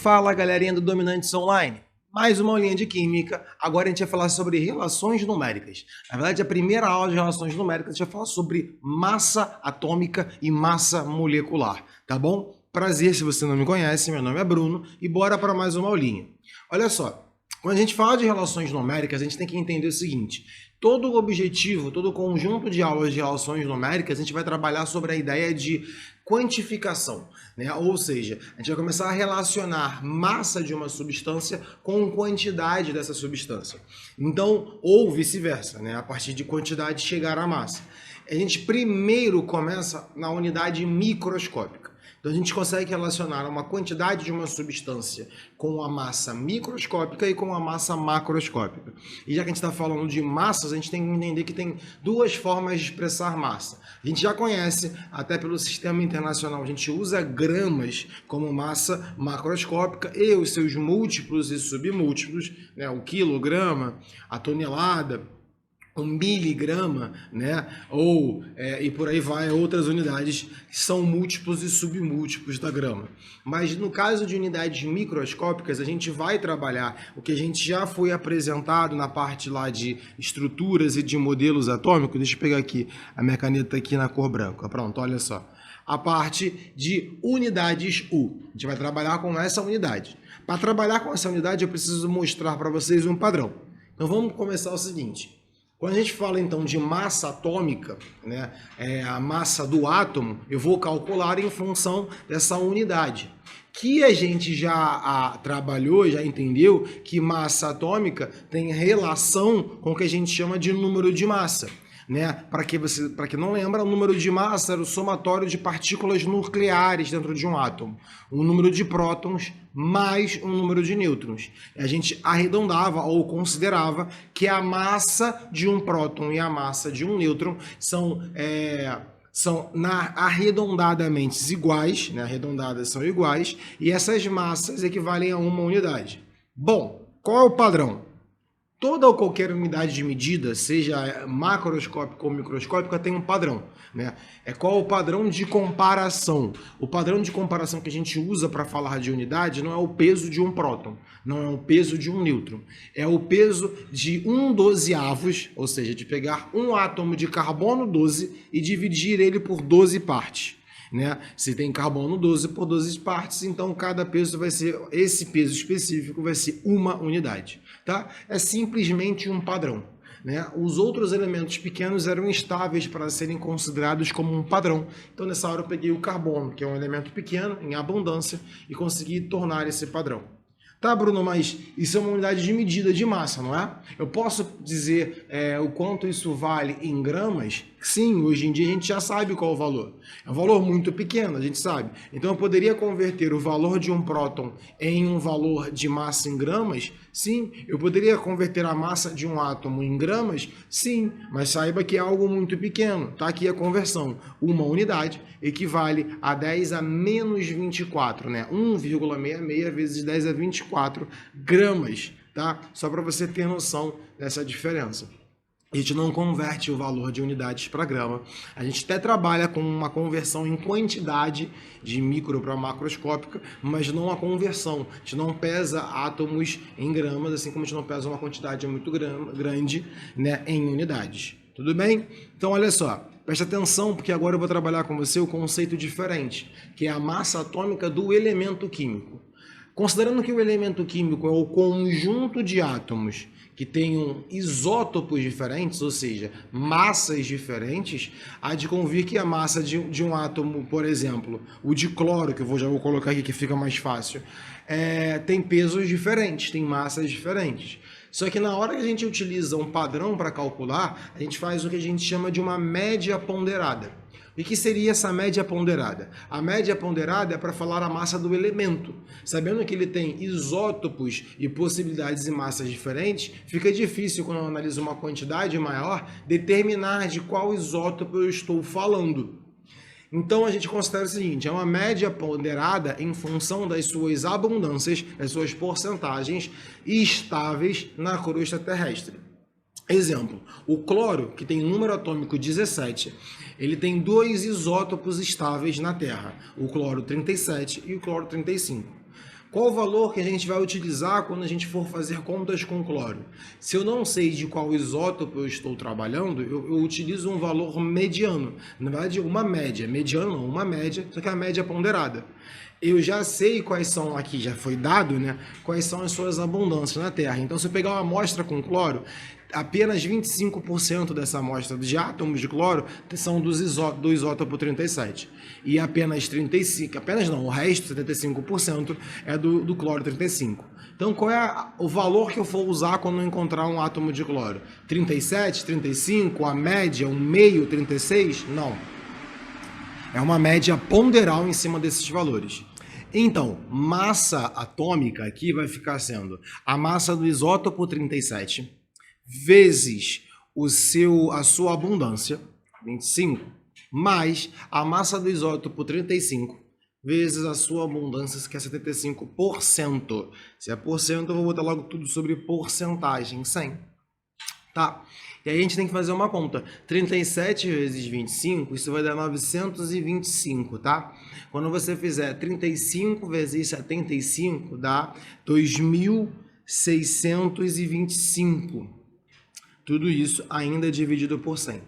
Fala, galerinha do Dominantes Online. Mais uma aulinha de química. Agora a gente vai falar sobre relações numéricas. Na verdade, a primeira aula de relações numéricas a gente vai falar sobre massa atômica e massa molecular, tá bom? Prazer, se você não me conhece, meu nome é Bruno e bora para mais uma aulinha. Olha só, quando a gente fala de relações numéricas, a gente tem que entender o seguinte: todo o objetivo, todo o conjunto de aulas de relações numéricas, a gente vai trabalhar sobre a ideia de quantificação, né? Ou seja, a gente vai começar a relacionar massa de uma substância com quantidade dessa substância. Então, ou vice-versa, né? A partir de quantidade chegar à massa. A gente primeiro começa na unidade microscópica. Então a gente consegue relacionar uma quantidade de uma substância com a massa microscópica e com a massa macroscópica. E já que a gente está falando de massas, a gente tem que entender que tem duas formas de expressar massa. A gente já conhece, até pelo sistema internacional, a gente usa gramas como massa macroscópica e os seus múltiplos e submúltiplos, né? O quilograma, a tonelada, um miligrama, né? E por aí vai, outras unidades que são múltiplos e submúltiplos da grama. Mas no caso de unidades microscópicas, a gente vai trabalhar o que a gente já foi apresentado na parte lá de estruturas e de modelos atômicos. Deixa eu pegar aqui a minha caneta aqui na cor branca. Pronto, olha só. A parte de unidades U. A gente vai trabalhar com essa unidade. Para trabalhar com essa unidade, eu preciso mostrar para vocês um padrão. Então vamos começar o seguinte. Quando a gente fala então de massa atômica, né, a massa do átomo, eu vou calcular em função dessa unidade. Que a gente já trabalhou, já entendeu que massa atômica tem relação com o que a gente chama de número de massa. Né? Para quem não lembra, o número de massa era o somatório de partículas nucleares dentro de um átomo. O número de prótons mais o número de nêutrons. A gente arredondava ou considerava que a massa de um próton e a massa de um nêutron são arredondadamente iguais, né? Arredondadas são iguais, e essas massas equivalem a uma unidade. Bom, qual é o padrão? Toda ou qualquer unidade de medida, seja macroscópica ou microscópica, tem um padrão, né? Qual o padrão de comparação? O padrão de comparação que a gente usa para falar de unidade não é o peso de um próton, não é o peso de um nêutron, é o peso de 1/12, ou seja, de pegar um átomo de carbono 12 e dividir ele por 12 partes. Né? Se tem carbono 12 por 12 partes, então cada peso vai ser, esse peso específico vai ser uma unidade, tá? É simplesmente um padrão, né? Os outros elementos pequenos eram instáveis para serem considerados como um padrão. Então nessa hora eu peguei o carbono, que é um elemento pequeno, em abundância, e consegui tornar esse padrão. Tá, Bruno, mas isso é uma unidade de medida de massa, não é? Eu posso dizer o quanto isso vale em gramas? Sim, hoje em dia a gente já sabe qual é o valor. É um valor muito pequeno, a gente sabe. Então eu poderia converter o valor de um próton em um valor de massa em gramas? Sim. Eu poderia converter a massa de um átomo em gramas?Sim. Mas saiba que é algo muito pequeno. Tá aqui a conversão. Uma unidade equivale a 10 a menos 24, né? 1,66 vezes 10 a 24 gramas, tá? Só para você ter noção dessa diferença. A gente não converte o valor de unidades para grama. A gente até trabalha com uma conversão em quantidade de micro para macroscópica, mas não a conversão. A gente não pesa átomos em gramas, assim como a gente não pesa uma quantidade muito grande, né, em unidades. Tudo bem? Então, olha só. Preste atenção, porque agora eu vou trabalhar com você o conceito diferente, que é a massa atômica do elemento químico. Considerando que o elemento químico é o conjunto de átomos que tenham isótopos diferentes, ou seja, massas diferentes, há de convir que a massa de um átomo, por exemplo, o de cloro, que eu já vou colocar aqui que fica mais fácil, tem pesos diferentes, tem massas diferentes. Só que na hora que a gente utiliza um padrão para calcular, a gente faz o que a gente chama de uma média ponderada. E que seria essa média ponderada? A média ponderada é para falar a massa do elemento. Sabendo que ele tem isótopos e possibilidades e massas diferentes, fica difícil, quando eu analiso uma quantidade maior, determinar de qual isótopo eu estou falando. Então a gente considera o seguinte: é uma média ponderada em função das suas abundâncias, das suas porcentagens estáveis na crosta terrestre. Exemplo, o cloro, que tem número atômico 17, ele tem dois isótopos estáveis na Terra, o cloro 37 e o cloro 35. Qual o valor que a gente vai utilizar quando a gente for fazer contas com cloro? Se eu não sei de qual isótopo eu estou trabalhando, eu utilizo um valor mediano. Na verdade, uma média. Mediano não, uma média, só que a média é ponderada. Eu já sei quais são, aqui já foi dado, né? Quais são as suas abundâncias na Terra. Então, se eu pegar uma amostra com cloro, apenas 25% dessa amostra de átomos de cloro são do isótopo 37. E apenas 35%, apenas não, o resto, 75%, é do cloro 35. Então, qual é o valor que eu for usar quando eu encontrar um átomo de cloro? 37, 35, a média, um meio, 36? Não. É uma média ponderal em cima desses valores. Então, massa atômica aqui vai ficar sendo a massa do isótopo 37 vezes a sua abundância, 25, mais a massa do isótopo 35 vezes a sua abundância, que é 75%. Se é porcento, eu vou botar logo tudo sobre porcentagem, 100. Tá? E aí a gente tem que fazer uma conta. 37 vezes 25, isso vai dar 925, tá? Quando você fizer 35 vezes 75, dá 2.625. Tudo isso ainda dividido por 100.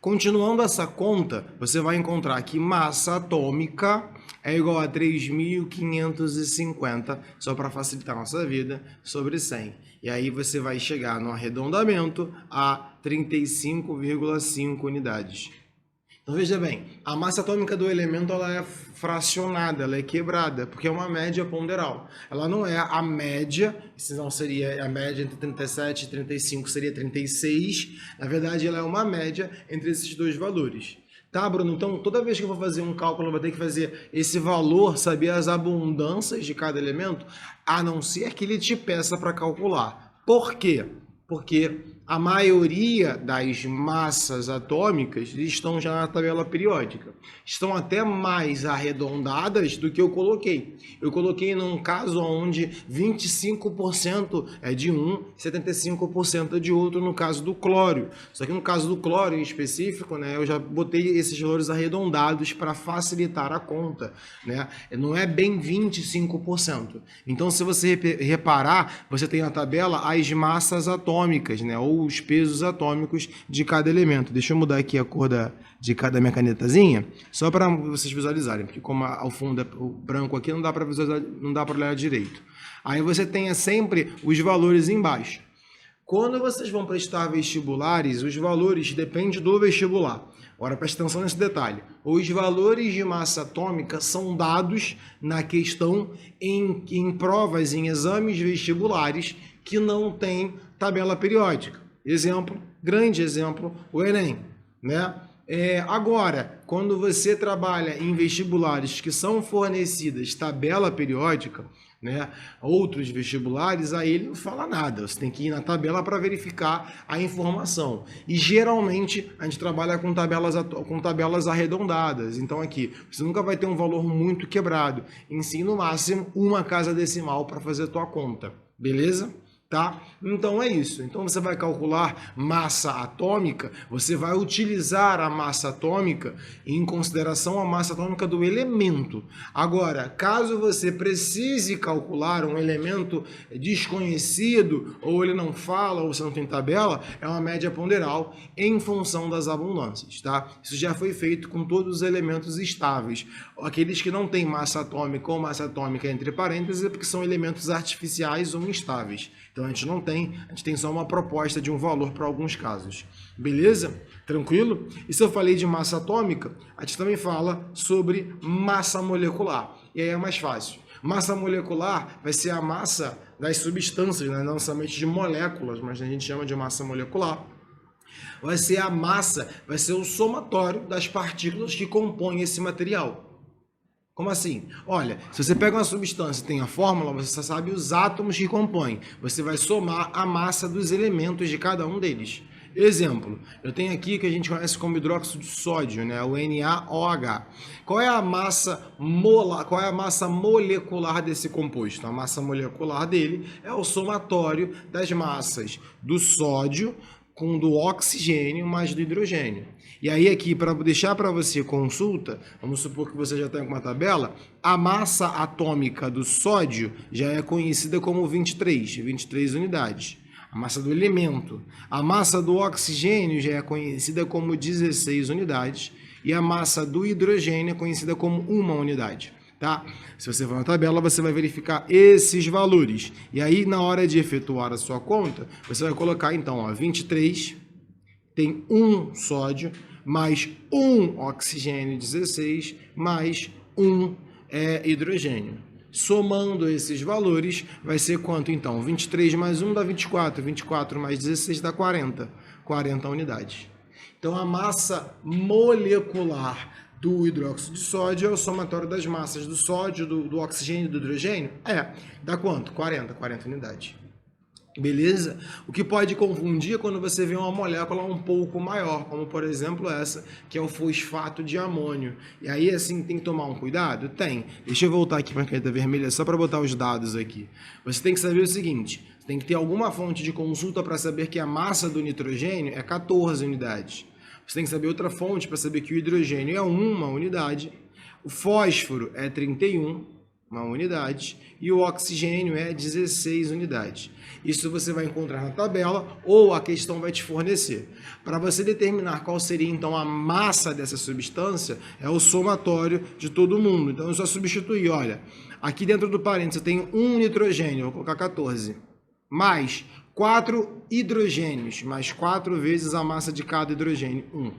Continuando essa conta, você vai encontrar que massa atômica é igual a 3.550, só para facilitar a nossa vida, sobre 100. E aí você vai chegar no arredondamento a 35,5 unidades. Então veja bem, a massa atômica do elemento ela é fracionada, ela é quebrada, porque é uma média ponderal. Ela não é a média, senão seria a média entre 37 e 35 seria 36. Na verdade, ela é uma média entre esses dois valores. Tá, Bruno? Então, toda vez que eu vou fazer um cálculo, eu vou ter que fazer esse valor, saber as abundâncias de cada elemento, a não ser que ele te peça para calcular. Por quê? Porque a maioria das massas atômicas estão já na tabela periódica. Estão até mais arredondadas do que eu coloquei. Eu coloquei num caso onde 25% é de um, 75% é de outro, no caso do cloro. Só que no caso do cloro em específico, né, eu já botei esses valores arredondados para facilitar a conta, né? Não é bem 25%. Então, se você reparar, você tem na tabela as massas atômicas, né, ou os pesos atômicos de cada elemento. Deixa eu mudar aqui a cor de cada minha canetazinha, só para vocês visualizarem, porque como ao fundo é o branco aqui, não dá para visualizar, não dá para olhar direito. Aí você tenha sempre os valores embaixo. Quando vocês vão prestar vestibulares, os valores dependem do vestibular. Agora, preste atenção nesse detalhe. Os valores de massa atômica são dados na questão em provas, em exames vestibulares que não tem tabela periódica. Exemplo, grande exemplo, o Enem, né? Agora, quando você trabalha em vestibulares que são fornecidas tabela periódica, né, outros vestibulares, aí ele não fala nada. Você tem que ir na tabela para verificar a informação. E geralmente a gente trabalha com tabelas arredondadas. Então aqui, você nunca vai ter um valor muito quebrado. Em si, no máximo, uma casa decimal para fazer a tua conta. Beleza? Tá? Então é isso. Então você vai calcular massa atômica, você vai utilizar a massa atômica em consideração a massa atômica do elemento. Agora, caso você precise calcular um elemento desconhecido, ou ele não fala, ou você não tem tabela, é uma média ponderal em função das abundâncias, tá? Isso já foi feito com todos os elementos estáveis. Aqueles que não têm massa atômica ou massa atômica entre parênteses é porque são elementos artificiais ou instáveis. Então a gente não tem, a gente tem só uma proposta de um valor para alguns casos. Beleza? Tranquilo? E se eu falei de massa atômica, a gente também fala sobre massa molecular. E aí é mais fácil. Massa molecular vai ser a massa das substâncias, né? Não somente de moléculas, mas a gente chama de massa molecular. Vai ser a massa, vai ser o somatório das partículas que compõem esse material. Como assim? Olha, se você pega uma substância e tem a fórmula, você só sabe os átomos que compõem. Você vai somar a massa dos elementos de cada um deles. Exemplo, eu tenho aqui que a gente conhece como hidróxido de sódio, né? O NaOH. Qual é a massa molecular desse composto? A massa molecular dele é o somatório das massas do sódio com do oxigênio mais do hidrogênio. E aí aqui, para deixar para você consulta, vamos supor que você já tem uma tabela, a massa atômica do sódio já é conhecida como 23 unidades. A massa do elemento. A massa do oxigênio já é conhecida como 16 unidades. E a massa do hidrogênio é conhecida como 1 unidade. Tá? Se você for na tabela, você vai verificar esses valores. E aí, na hora de efetuar a sua conta, você vai colocar, então, ó, 23, tem 1 sódio, mais 1 oxigênio, 16, mais 1 hidrogênio. Somando esses valores, vai ser quanto, então? 23 mais 1 dá 24, 24 mais 16 dá 40, 40 unidades. Então, a massa molecular do hidróxido de sódio é o somatório das massas do sódio, do oxigênio e do hidrogênio? Dá quanto? 40 unidades. Beleza? O que pode confundir é quando você vê uma molécula um pouco maior, como por exemplo essa, que é o fosfato de amônio. E aí, assim, tem que tomar um cuidado? Tem. Deixa eu voltar aqui para a caneta vermelha só para botar os dados aqui. Você tem que saber o seguinte, você tem que ter alguma fonte de consulta para saber que a massa do nitrogênio é 14 unidades. Você tem que saber outra fonte para saber que o hidrogênio é 1 unidade, o fósforo é 31, uma unidade, e o oxigênio é 16 unidades. Isso você vai encontrar na tabela ou a questão vai te fornecer. Para você determinar qual seria então a massa dessa substância, é o somatório de todo mundo. Então eu só substituir, olha, aqui dentro do parênteses eu tenho 1 nitrogênio, vou colocar 14, mais 4 hidrogênios, mais 4 vezes a massa de cada hidrogênio, 1.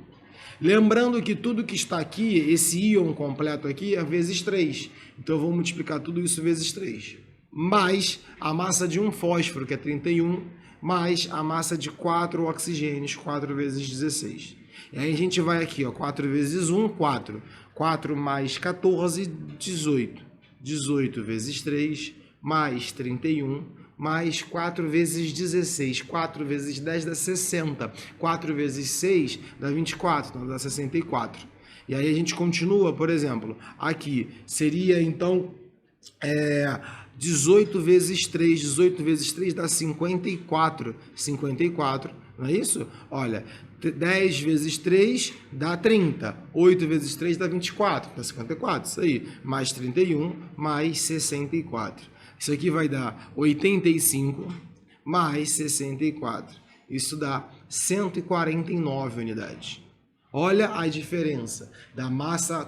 Lembrando que tudo que está aqui, esse íon completo aqui, é vezes 3. Então eu vou multiplicar tudo isso vezes 3. Mais a massa de um fósforo, que é 31, mais a massa de 4 oxigênios, 4 vezes 16. E aí a gente vai aqui, ó, 4 vezes 1, 4. 4 mais 14, 18. 18 vezes 3, mais 31, mais 4 vezes 16. 4 vezes 10 dá 60. 4 vezes 6 dá 24, então dá 64. E aí a gente continua, por exemplo, aqui seria então 18 vezes 3, 18 vezes 3 dá 54, 54, não é isso? Olha, 10 vezes 3 dá 30, 8 vezes 3 dá 24, dá 54, isso aí, mais 31, mais 64. Isso aqui vai dar 85, mais 64, isso dá 149 unidades. Olha a diferença da massa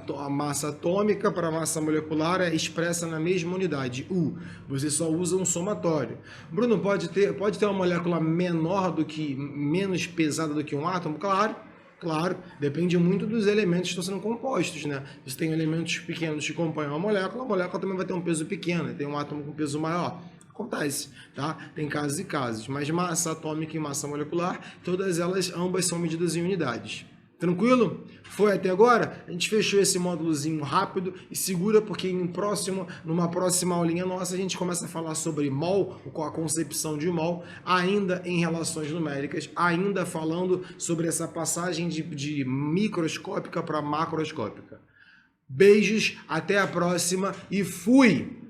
atômica para a massa molecular é expressa na mesma unidade, U. Você só usa um somatório. Bruno, pode ter uma molécula menos pesada do que um átomo? Claro, depende muito dos elementos que estão sendo compostos, né? Se tem elementos pequenos que compõem a molécula também vai ter um peso pequeno, tem um átomo com peso maior. Acontece, tá? Tem casos e casos, mas massa atômica e massa molecular, todas elas, ambas são medidas em unidades. Tranquilo? Foi até agora? A gente fechou esse módulozinho rápido e segura porque numa próxima aulinha nossa a gente começa a falar sobre mol, a concepção de mol, ainda em relações numéricas, ainda falando sobre essa passagem de microscópica para macroscópica. Beijos, até a próxima e fui!